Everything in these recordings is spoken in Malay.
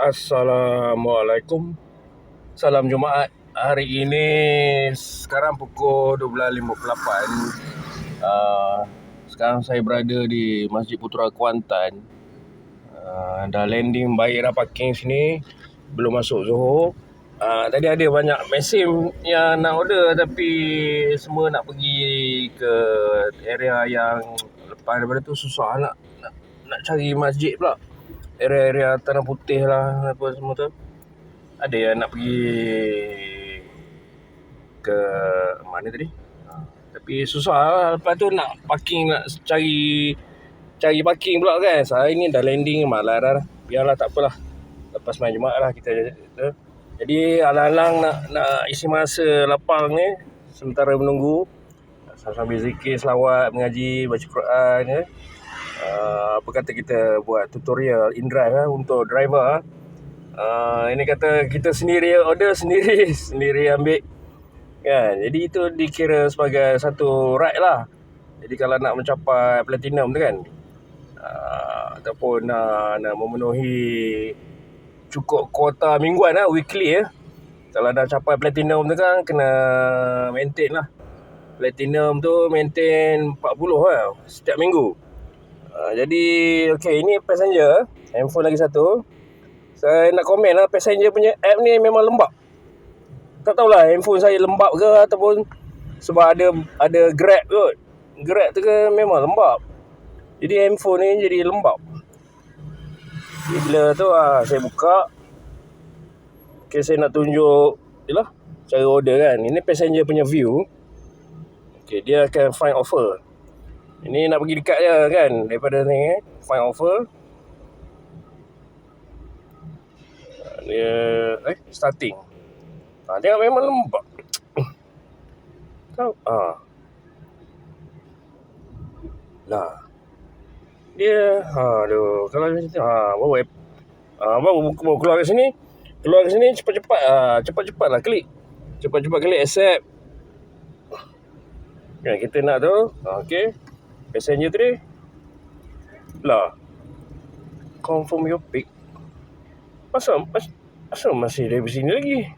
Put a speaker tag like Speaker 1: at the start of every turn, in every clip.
Speaker 1: Assalamualaikum. Salam Jumaat. Hari ini sekarang pukul 12.58. Sekarang saya berada di Masjid Putra Kuantan. Dah landing baik dah, parking sini. Belum masuk Johor. Tadi ada banyak mesin yang nak order, tapi semua nak pergi ke area yang lepas daripada tu susah nak cari masjid pula. Area-area Tanah Putih lah, apa semua tu. Ada yang nak pergi ke mana tadi, tapi susah lah. Lepas tu nak parking, nak cari parking pula kan. Saya ni dah landing, malas dah. Biarlah, tak apalah, lepas main Jumaat lah kita. Jadi alang-alang nak isi masa lapang ni, sementara menunggu, sambil zikir, selawat, mengaji, baca Quran ya. Apa kata kita buat tutorial InDrive untuk driver. Ini kata kita sendiri order, sendiri ambil kan. Jadi itu dikira sebagai satu ride lah. Jadi kalau nak mencapai platinum tu kan, ataupun nak memenuhi cukup kuota mingguan lah, weekly ya. Kalau dah capai platinum tu kan, kena maintain lah. Platinum tu maintain 40 lah setiap minggu. Jadi okay, ini passenger, handphone lagi satu. Saya nak komen lah, passenger punya app ni memang lembab. Tak tahulah handphone saya lembab ke, ataupun sebab ada Grab kot. Grab tu ke memang lembab. Jadi handphone ni jadi lembab. Jadi bila tu saya buka. Okay, saya nak tunjuk yalah, cara order kan. Ini passenger punya view. Okay, dia akan find offer. Ini nak pergi dekat je kan, daripada ni find offer. Dia starting. Tengok memang lembab. Tahu lah. Dia kalau macam tu baru keluar kat sini. Cepat-cepat lah klik. Cepat-cepat klik accept. Ya, kita nak tu. Okey. Passenger tadi lah, confirm your pick. Asal masih dari sini lagi?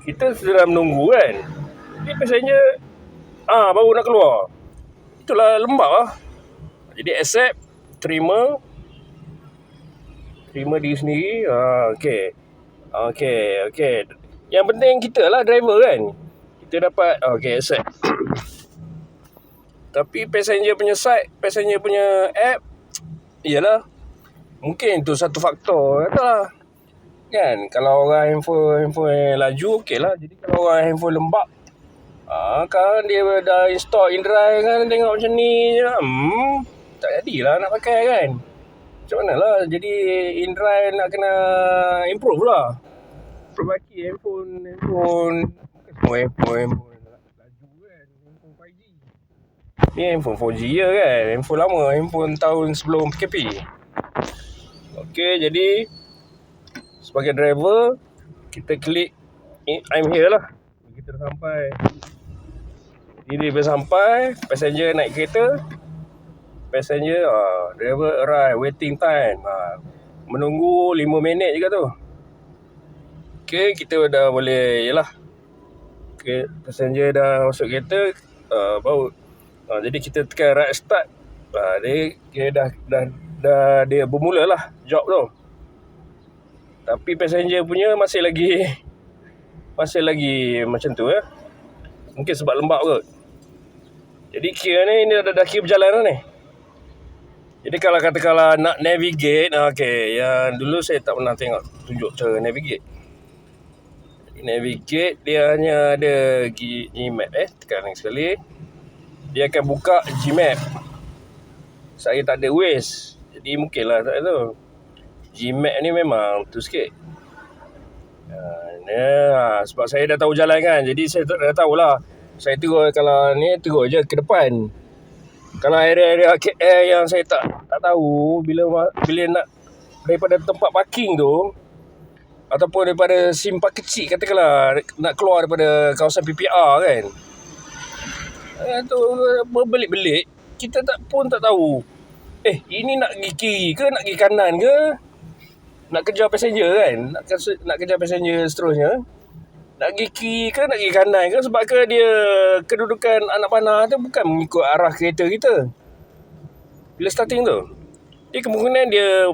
Speaker 1: Kita sedang menunggu kan. Ni passenger baru nak keluar. Itulah lembab lah. Jadi accept, terima diri sendiri. Okey. Yang penting kita lah driver kan. Kita dapat accept. Tapi passenger punya side, passenger punya app, iyalah, mungkin itu satu faktor katalah. Kan, kalau orang handphone laju, okey lah. Jadi kalau orang handphone lembab, kan dia dah install InDrive kan, tengok macam ni je, tak jadilah nak pakai kan. Macam mana lah, jadi InDrive nak kena improve lah. Perbaiki handphone laju kan, handphone 5G. Ni handphone 4G je kan, handphone lama, handphone tahun sebelum PKP. Okey, jadi sebagai driver, kita klik I'm here lah. Kita dah sampai. Jadi bila sampai, passenger naik kereta. Passenger, driver arrive, waiting time. Menunggu 5 minit juga tu. Okey, kita dah boleh, yalah. Okay, passenger dah masuk kereta, baru. Jadi kita tekan right start. Dia dah dia bermula lah job tu. Tapi passenger punya masih lagi macam tu ya. Mungkin sebab lembab kot. Jadi kira ni dah kira berjalan dah ni. Jadi kalau katakanlah nak navigate, okey, yang dulu saya tak pernah tengok tunjuk cara navigate. Navigate dia hanya ada Gmap. Tekan lagi sekali. Dia akan buka Gmap. Saya tak ada Waze, jadi mungkinlah tak tu. Gmap ni memang tu sikit. Sebab saya dah tahu jalan kan, jadi saya dah tahulah. Saya terus, kalau ni terus je ke depan. Kalau area-area KL yang saya tak tahu, bila nak daripada tempat parking tu, ataupun daripada sim park kecil, katakanlah nak keluar daripada kawasan PPR kan, tu berbelit-belit, kita pun tak tahu ini nak pergi kiri ke nak pergi kanan ke, nak kejar passenger kan, nak kejar passenger seterusnya, nak pergi kiri ke nak pergi kanan ke, sebab ke dia kedudukan anak panah tu bukan mengikut arah kereta kita bila starting tu. Dia kemungkinan dia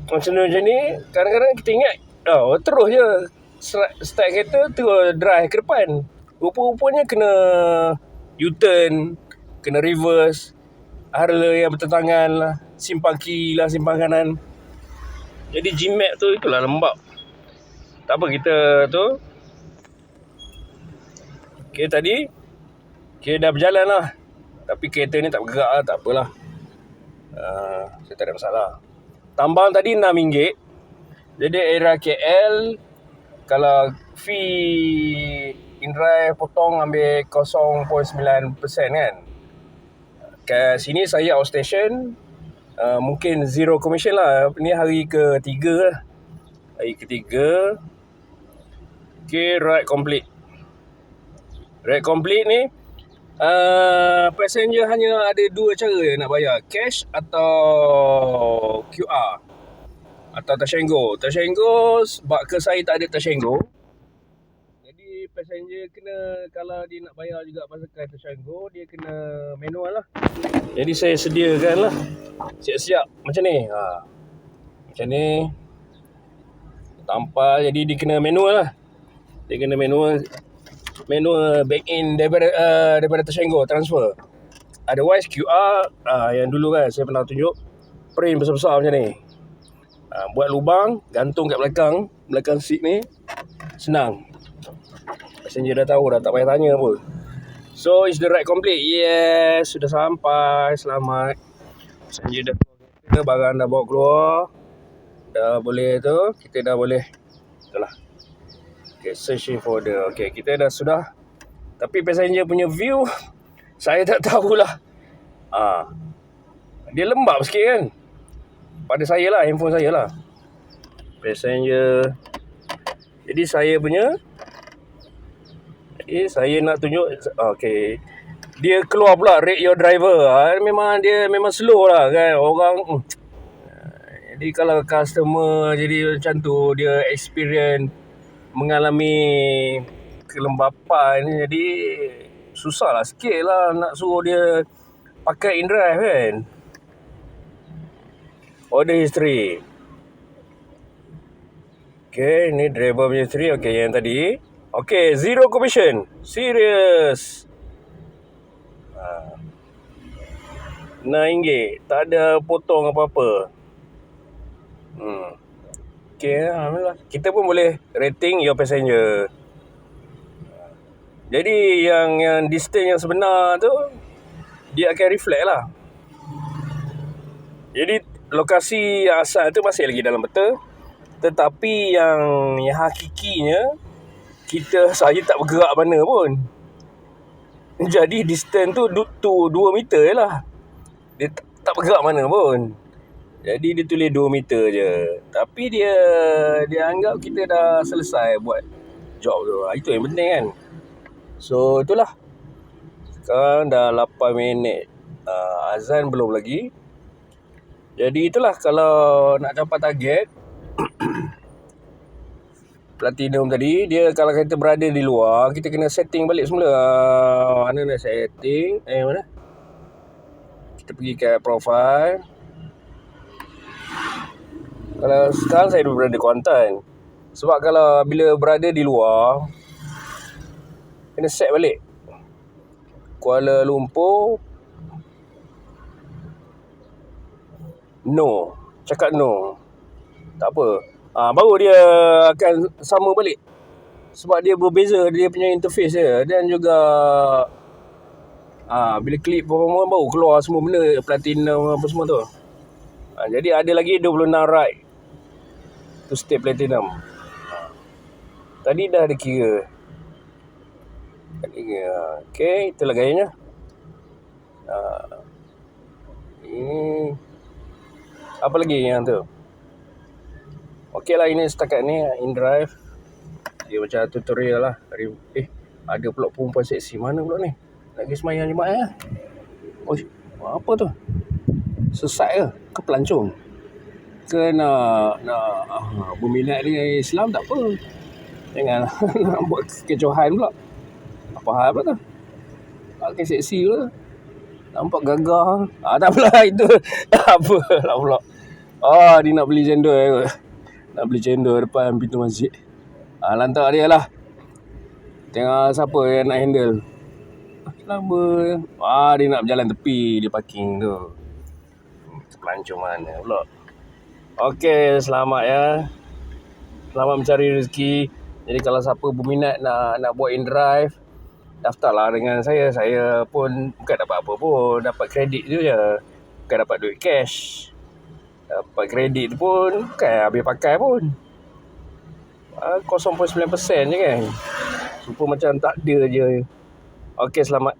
Speaker 1: macam ni, kadang-kadang kita ingat terus je start kereta, terus drive ke depan. Rupa-rupanya kena U-turn, kena reverse, harla yang bertentangan lah, simpang kiri lah, simpang kanan. Jadi G-Map tu itulah lembab. Tak apa, kita tu tadi dah berjalan lah, tapi kereta ni tak bergerak lah. Tak apalah, saya tak ada masalah. Tambang tadi RM6. Jadi area KL, kalau fee InDrive potong ambil 0.9% kan. Kat sini saya outstation, mungkin zero commission lah. Ni hari ketiga lah. Okay, ride complete. Ride complete ni passenger hanya ada dua cara nak bayar, cash atau QR atau Tashengo. Sebab ke saya tak ada Tashengo, jadi passenger kena, kalau dia nak bayar juga pakai Tashengo, dia kena manual lah. Jadi saya sediakan lah, siap-siap macam ni. Macam ni tampal, jadi dia kena manual lah. Dia kena manual back in daripada Tashengo transfer. Otherwise QR, yang dulu kan saya pernah tunjuk, print besar-besar macam ni. Buat lubang, gantung kat belakang seat ni, senang. Passenger dah tahu dah, tak payah tanya pun. So is the ride complete? Yes, sudah sampai, selamat. Passenger dah keluar, barang dah bawa keluar, dah boleh tu, kita dah boleh. Itulah. Okay, searching for the... Okay, kita dah sudah. Tapi passenger punya view, saya tak tahulah. Dia lembab sikit kan. Pada saya lah, handphone saya lah. Passenger. Jadi saya punya, saya nak tunjuk. Okay, dia keluar pula rate your driver. Memang slow lah kan. Orang jadi kalau customer jadi macam tu, dia experience mengalami kelembapan, jadi susah lah sikit lah nak suruh dia pakai InDrive kan. Order history. Okay, ni driver punya history. Okay, yang tadi. Okay, zero commission. Serius. RM9. Tak ada potong apa-apa. Okay, alhamdulillah. Kita pun boleh rating your passenger. Jadi yang distance yang sebenar tu, dia akan reflect lah. Jadi lokasi yang asal tu masih lagi dalam peta, tetapi yang hakikinya, saya tak bergerak mana pun. Jadi distance tu 2 meter je lah. Dia tak bergerak mana pun. Jadi dia tulis 2 meter je. Tapi dia anggap kita dah selesai buat job tu. Itu yang penting kan. So itulah. Sekarang dah 8 minit. Azan belum lagi. Jadi itulah, kalau nak capai target Platinum tadi, dia kalau kita berada di luar, kita kena setting balik semula. Mana nak setting? Mana? Kita pergi ke profile. Kalau sekarang saya berada di Kuantan. Sebab kalau bila berada di luar, kena set balik. Kuala Lumpur, no. Cakap no. Tak apa. Baru dia akan sama balik. Sebab dia berbeza, dia punya interface dia. Dan juga bila klik performa baru keluar semua benda, Platinum apa semua tu. Jadi ada lagi 26 ride to stay Platinum. Tadi dah ada kira. Okay, itulah gayanya. Ini apa lagi yang tu? Okey lah, ini setakat ni InDrive. Dia macam tutorial lah. Ada pula perempuan seksi. Mana pula ni? Nak pergi semayang Jumaat lah. Apa tu? Sesat ke? Ke pelancong? ke nak berminat dengan Islam tak apa. Jangan nak buat kecohan pula. Apa hal pula tu? Pakai seksi pula. Nampak gagah. Tak apalah itu. Tak apalah pula. Dia nak beli cendol kot. Nak beli cendol depan pintu masjid. Lantak dia lah. Tengok siapa yang nak handle. Lama. Dia nak berjalan tepi. Dia parking tu. Pelancong mana pula. Okey, selamat ya. Selamat mencari rezeki. Jadi kalau siapa berminat nak buat in-drive, daftarlah dengan saya. Saya pun bukan dapat apa pun. Dapat kredit tu je. Bukan dapat duit cash. Dapat kredit pun bukan habis pakai pun. 0.9% je kan. Super macam tak ada je. Okey, selamat.